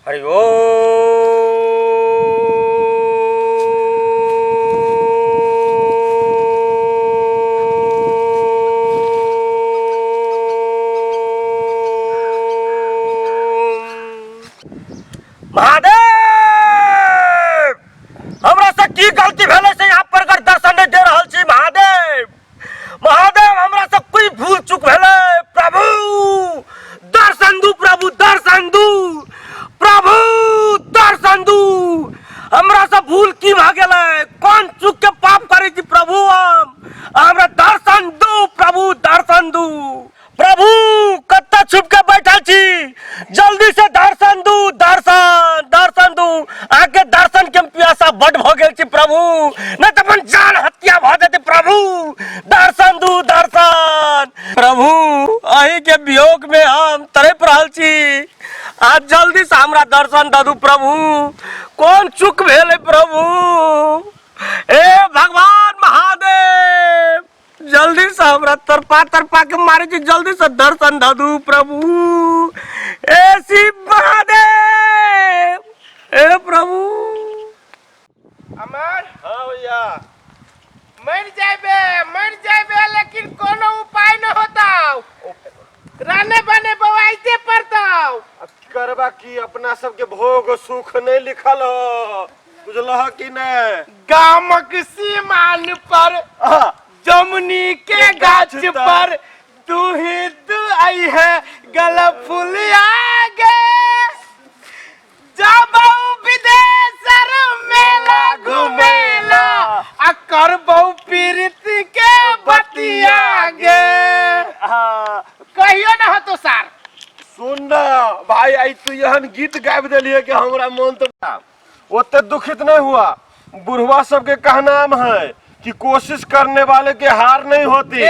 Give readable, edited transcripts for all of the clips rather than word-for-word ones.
हरि ओम। महादेव हमरा से की गलती भेले से यहाँ पर दर्शन नहीं दे रहल छी। महादेव महादेव हमरा से कोई भूल चूक भेले प्रभु दर्शन दू, प्रभु दर्शन दू, प्रभु दर्शन दू। हमरा से भूल की भ गेले, कौन चूक के पाप करे छी प्रभु हम, हमरा दर्शन दू प्रभु दर्शन दू। प्रभु कत्ता छुप के बैठल छी, जल्दी से दर्शन दू, दर्शन दर्शन दू। आके दर्शन के प्यासा बड भ गेल छी प्रभु, नहीं तो अपन जान हत्या भ जेते प्रभु। दर्शन दू दर्शन। प्रभु अही के वियोग में हम तड़प रहल छी, आज जल्दी से हमरा दर्शन द दू प्रभु। कौन चूक भेले प्रभु, ए भगवान महादेव जल्दी से हमरा तरपा तरपा के मारे छी, जल्दी से दर्शन द दू प्रभु। ए शिव महादेव, ए प्रभु। अमर हाँ भैया मर जाबे लेकिन कोनो उपाय न होता, राने बने बवाइते पड़ताओ। करबा की अपना सबके भोग सुख नहीं लिखल हो, बुझलह कि नहीं। गामक सीमान पर जमुनी के गाछ पर तू ही तू आई है गला फूल आगे, जाबौ विदेशर मेला घुमेला आ करबौ पीरित के बतिया गे। कहियो न हतो सर। सुन ना भाई, आई तू यहन गीत गाबि देलिए कि हमरा मन तो ओते दुखित नहीं हुआ। बुढ़वा सबके कहनाम है कि कोशिश करने वाले की हार नहीं होती।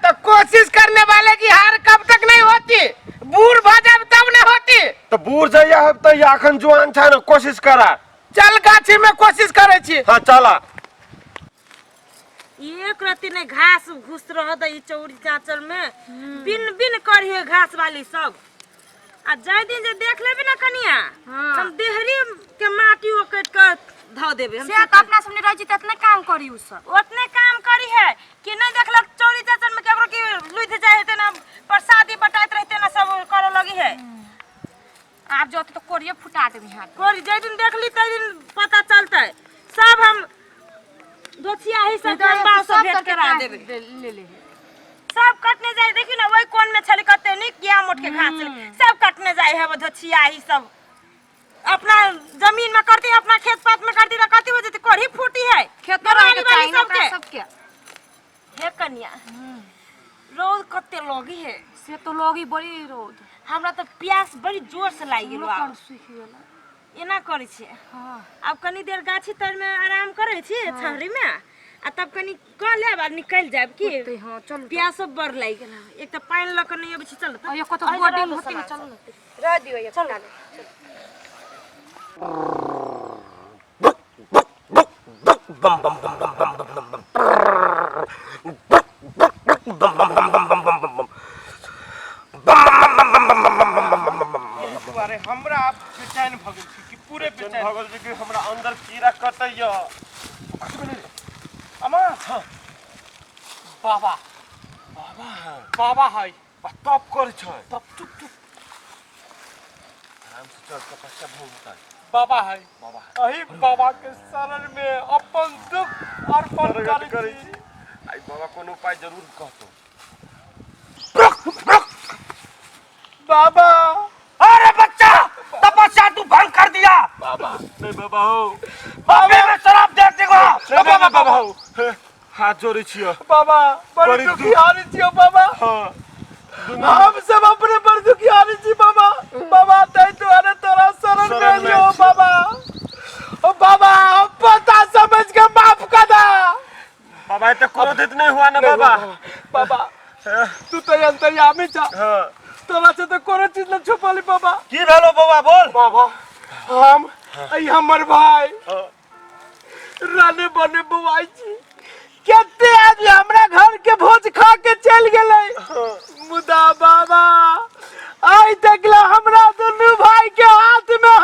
तो कोशिश करने वाले की हार कब तक नहीं होती, बूढ़ भजब तब नहीं होती। तो बूढ़ जइया है तो अखन जवान था ना, कोशिश करा। चल गाछी में कोशिश करे छी। हाँ चला। एक रति ने घास घुस रह दई चौड़ी चाचल में, बिन बिन करिए घास वाली सब। आ जाय दिन जे देख लेबे ना कनिया, हम देहरी के माटी ओकट कर ध देबे। से त अपना सबने रह जित इतने काम करी उ सब, ओतने काम करी है कि नहीं देखलक चौड़ी चाचल में केकरो की लुइथ जाय हेते ना, प्रसादी बटाइत रहते ना, सब करे लगी है। आप जो तो कोरिए फुटा देबी हाथ कोरी जय दिन देखली तै दिन पता चलतै। सब हम दोछिया ही सब बाव सब भेट करा देबे। ले ले सब कटने जाए, देखी ना वही कोन में छले कते नहीं किया मोट के घास सब कटने जाए है। वो धोछिया ही सब अपना जमीन में करती, अपना खेत पात में करती, करती हो जती कोरी फूटी है खेत में रह के चाहिए सबके। हे कन्या रोज कते लगी है, से तो लोगी बड़ी रोद। हमरा तो प्यास बड़ी जोर से लागी गेलो। लोकन सुखी गेला एना करै छी। हां अब कनी देर गाछी तर में आराम करे छी छहरी में, आ तब कनी क लेब आ निकल जाब की। हां चल प्यास बर लाग गेला, एक त पानी ल के नहीं अबै छी। चल और ये को तो बॉडी में होती चल रह दियो ये चल। बम बम बम बम बम बम बम अरे हमरा बेचैन भगल छी कि पूरे बेचैन भगल जी कि हमरा अंदर कीड़ा कटैया। अमा बाबा बाबा है तप कर छै, तब चुप चुप आराम से चल, तपस्या भंग होता है। बाबा है बाबा अही बाबा के शरण में अपन दुख अर्पण करै छी। आई बाबा कोनो उपाय जरूर कहतो। बाबा अरे बच्चा तपस्या तू भंग कर दिया। बाबा नहीं बाबा हो, बाबे में शराब दे देगो। बाबा बाबा हो हाथ जोड़े छियो बाबा, बड़ी दुखी हारी छियो बाबा। हाँ हम सब अपने पर दुखी हारी छी बाबा। बाबा तै तो अरे तोरा शरण में लियो बाबा। ओ बाबा पता समझ के माफ कर दे बाबा। तो क्रोधित नहीं हुआ ना बाबा। बाबा तू तो अंतर्यामी छ, हाँ तोरा से तो कोनो चीज न छुपली बाबा। की भेलो बाबा बोल। बाबा हम आई हमर भाई राने बने बुआई छी, केते आदमी हमरा घर के भोज खा के चल गेले। मुदा बाबा आई तकला हमरा दुनू भाई के हाथ में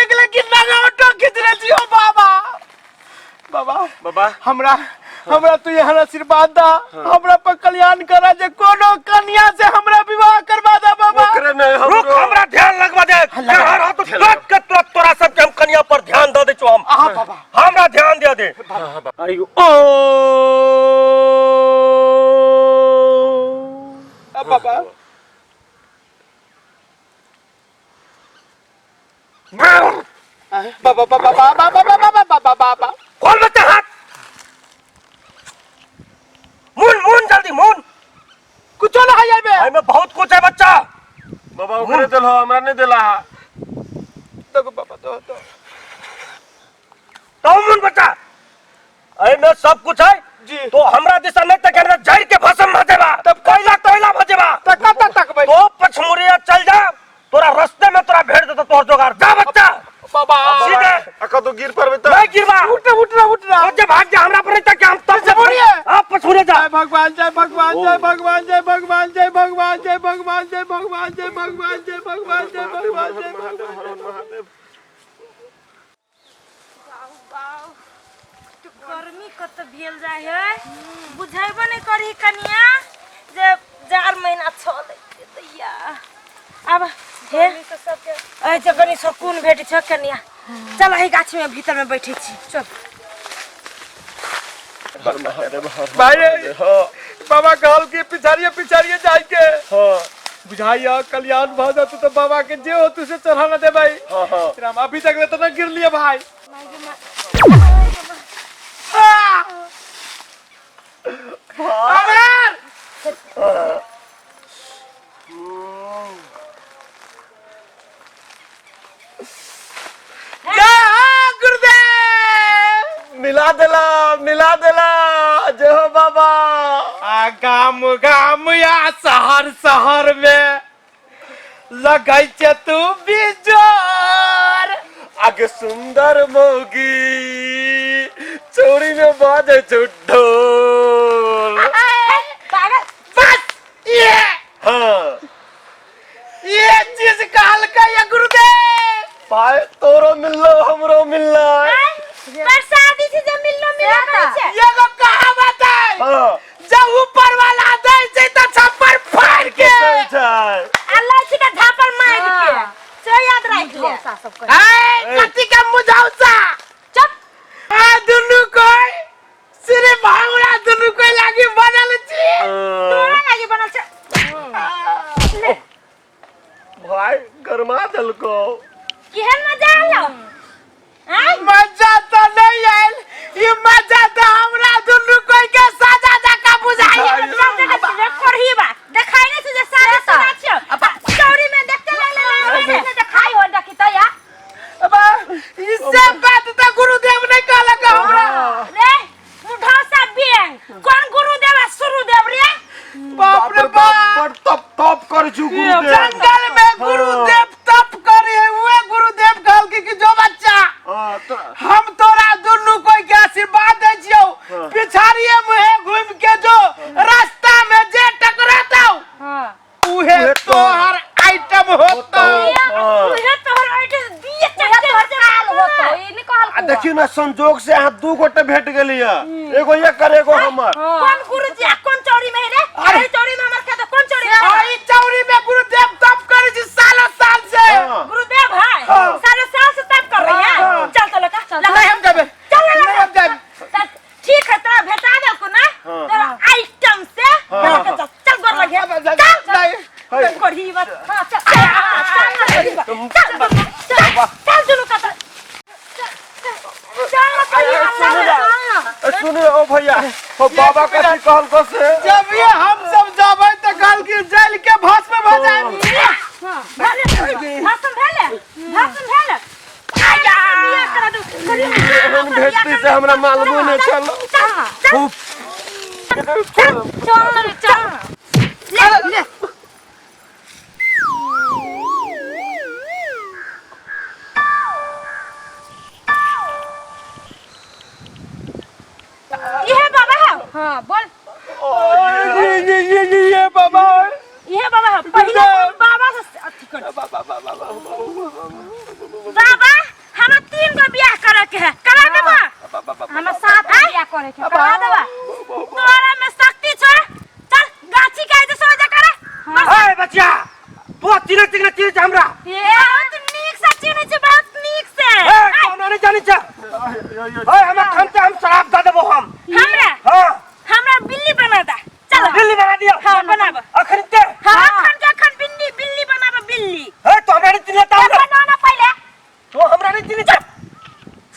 निकले कि ना ऑटो खींच रहे छी ओ बाबा बाबा बाबा हमरा तू यहाँ आशीर्वाद दा हमरा पर कल्याण करा जे कोनो कन्या से हमरा विवाह करवा दा बाबा रुक हमरा ध्यान लगवा दे कहर हो तो तुरंत के तुरंत तोरा सब के हम कन्या पर ध्यान दे छो हम हां बाबा हमरा ध्यान दे दे आइयो ओ बाबा बाबा बाबा बाबा बाबा बाबा बाबा खोल बच्चा हाथ मुन जल्दी मुन कुछ ना है में आई में बहुत कुछ है बच्चा बाबा ओकरे देल हो हमरा नहीं देला देखो बाबा तो मुन बच्चा आई में सब कुछ है जी तो हमरा दिशा नहीं तक अंदर जड़ के भस्म भजेबा तब कोयला भजेबा तक भाई तो पछमुरिया चल जा तोरा रास्ते में तोरा भेड़ देता तोर जोगार जा बच्चा बाबा सीधे अका तो गिर पर बेटा मैं गिरवा उठना तो जब भाग जा हमरा पर नहीं तक हम तब से पछमुरिया आप पछमुरिया जा जय भगवान जय भगवान जय भगवान जय भगवान जय भगवान जय भगवान जय भगवान जय भगवान जय भगवान जय भगवान जय भगवान गर्मी कत भेल जाय है बुझाइबो नहीं करी कनिया जे 4 महीना चले दैया अब हे ए जगनी सुकून भेट छ कनिया चल ही गाछ में भीतर में बैठे छी चल भाई बाबा कहल के पिछाड़िए जाय के बुझाइया कल्याण भ जात तो बाबा के जे हो तू से चढ़ा न दे भाई हम अभी तक तो न गिर लिए भाई मिला देला जय हो बाबा गाम या शहर में लगाई छे तू बिजोर आगे सुंदर मोगी चोरी में बाजे ढोल बस ये चीज कहल का ये गुरुदेव पाए तोरो मिललो हमरो मिलला पर शादी से जब मिलना करे ये लोग कहावत है जब ऊपर वाला दे से तो छप्पर फाड़ के अल्लाह जी का झापर मार के से याद रख ले कति का मुझाउसा चुप दुनु कोई सिर्फ भावना दुनु कोई लागी बनल छी तोरा लागी बनल छ ले भाई गरमा दल को केहन मजा आलो मजा तो नहीं आयल ये मजा तो हमरा दुनु कोई के साजा जका बुझाई करही बा देखाई नहीं तुझे सारे सुना छ चौरी में देखते ले देखाई हो देखी तो या अब इससे बात तो गुरुदेव ने कहला का हमरा रे मुढा सा बेंग कौन गुरुदेव है सुरुदेव रे बाप रे बाप तप कर छु गुरुदेव जंगल में गुरुदेव तप करे हुए गुरुदेव कहल कि जो बच्चा हम तोरा दुनु कोई के आशीर्वाद दे छियो पिछाड़िए मुहे घूम के जो रास्ता में जे टकराता उहे तोहर आइटम होतो उहे तोहर आइटम दिए चक्के हजाल होतो ई नहीं कहल देखियो ना संजोग से हाथ दू गोटे भेट गेलिया एगो ये करे एगो हमर कौन गुरुजी कौन चौरी में रे अरे चौरी में हमर के तो कौन चौरी ई चौरी में गुरुदेव तप करे छी सालों साल से गुरुदेव भाई सारे साल से तप कर रही है चल तो लगा नहीं हम जाबे चल नहीं हम जाबे ठीक है तेरा भेटा दे को ना तेरा आइटम से चल गोर लगे चल कोढ़ी बस हां चल जुलू का सुनो ओ भैया ओ बाबा का कहल को से जब ये हम सब जाबे त कल की जल के भस्म भ जाए भाषण भेले आया करा दो हम भेटती से हमरा मालूम नहीं चलो चल ले ये बाबा है हां बोल ये बाबा ये बाबा है पहले बाबा से अथी कर बाबा जानी चा ओए हम खनते हम शराब दे देबो हम हमरा हां हमरा बिल्ली बना दा चलो बिल्ली बना दियो हां बनाब अखनते हां अखन बिल्ली बिल्ली बनाब बिल्ली ए तो हमरा नहीं चिने ताऊ बनाना पहले तो हमरा नहीं चिने चा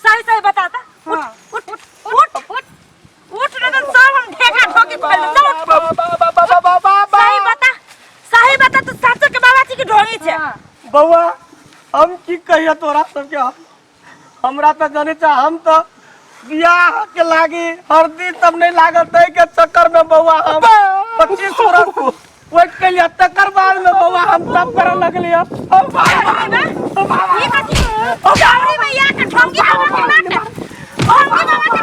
सही सही बता ता उठ उठ उठ उठ ना तो सब हम ढेका ठोकी खोल चलो सही बता तू सासू के बाबा जी के ढोंगी छे बउआ हम की कहिया तोरा सब के हमरा तो जाने चा हम तो बियाह के लागी हरदी तब नहीं लागत है के चक्कर में बउआ हम 25 वर्ष को वेट के लिए तकर बाद में बउआ हम तब करे लगली ये कथी ओ गावरी भैया के ढोंगी बाबा के नाम ढोंगी बाबा के